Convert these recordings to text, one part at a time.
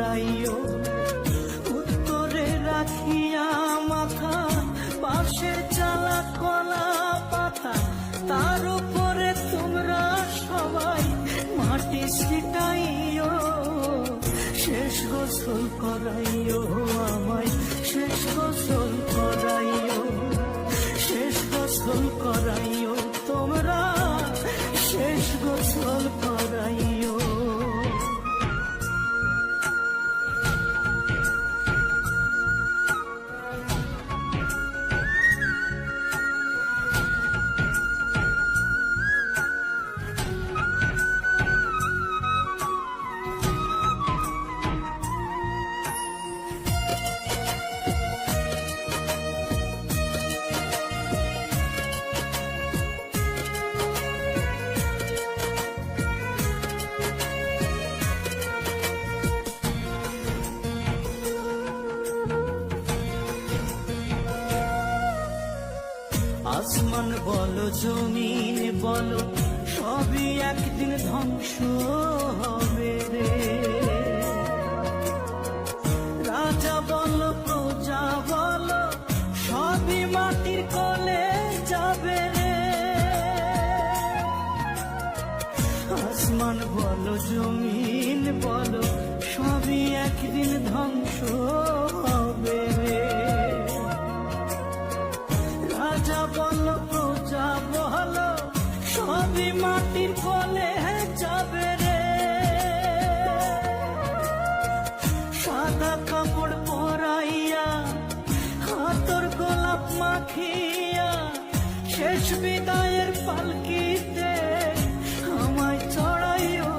করাইও। উত্তরে রাখিয়া মাথা বাঁশের চালা কলা পাতা, তার উপরে তোমরা সবাই মাটি ছিটাইও। শেষ গোসল করাইও আমায়, শেষ গোসল করাইও, শেষ গোসল করাইও তোমরা, শেষ গোসল করাইও। আসমান বলো জমিন বলো সবই একদিন ধ্বংস হবে রে। রাজা বলো প্রজা বলো সবই মাটির কোলে যাবে রে। আসমান বলো জমিন বলো সবই একদিন ধ্বংস হবে রে। রাজা বলো প্রজা বলো সবই মাটির কোলে যাবে রে। সাদা কাপড় পরাইয়া হাতর গোলাপ মাখিয়া শেষ বিদায়ের পালকিতে আমায় চড়াইও।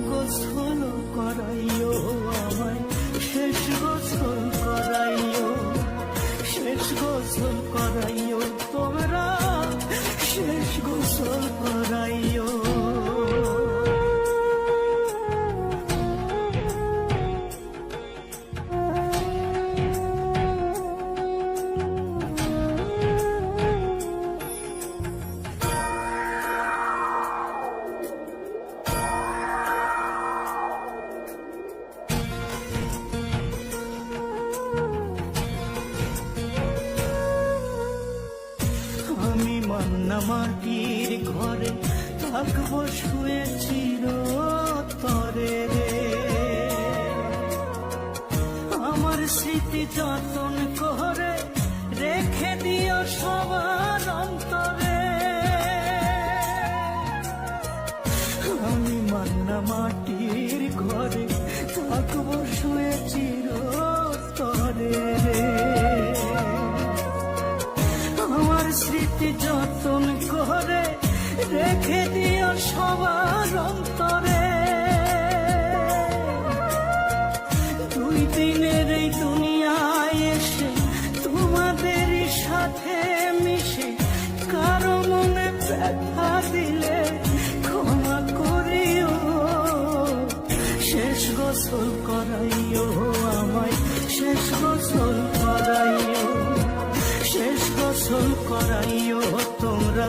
গোসল করাইও আমায়, শেষ গোসল করাইও, শেষ গোসল করাইও তোমরা, শেষ গোসল করাইও। আমি মান্না মাটির ঘরে থাকবো শুয়ে চিরতরে রে। আমার স্মৃতি যতন করে রেখে দিও সবার অন্তরে। আমি মান্না মাটির ঘরে থাকবো শুয়ে চিরতরে রে। আমার স্মৃতি যতন করে রেখে দিও সবার অন্তরে। দুই দিনের এই দুনিয়ায় এসে তোমাদের সাথে মিশে কারো মনে ব্যথা দিলে ক্ষমা করিও। শেষ গোসল করাইও আমায়, শেষ গোসল করাইও, শেষ গোসল করাইও তোমরা,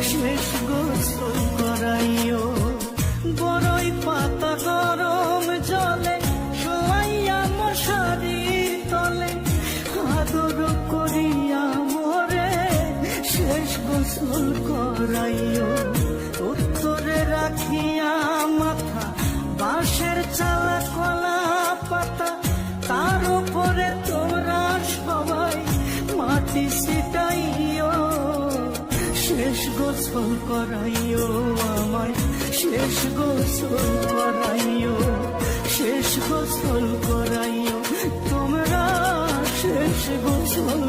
শেষ গোসল করাইও। বড়ই পাতা গরম জলে শোয়াইয়া মশারির তলে আদর করিয়া মোরে শেষ গোসল করাইও। উত্তরে রাখিয়া মাথা বাঁশের চালা কলা পাতা, তার উপরে তোমরা সবাই মাটি ছিটাইও। শেষ গোসল করাইও আমায়, শেষ গোসল করাইও, শেষ গোসল করাইও তোমরা, শেষ গোসল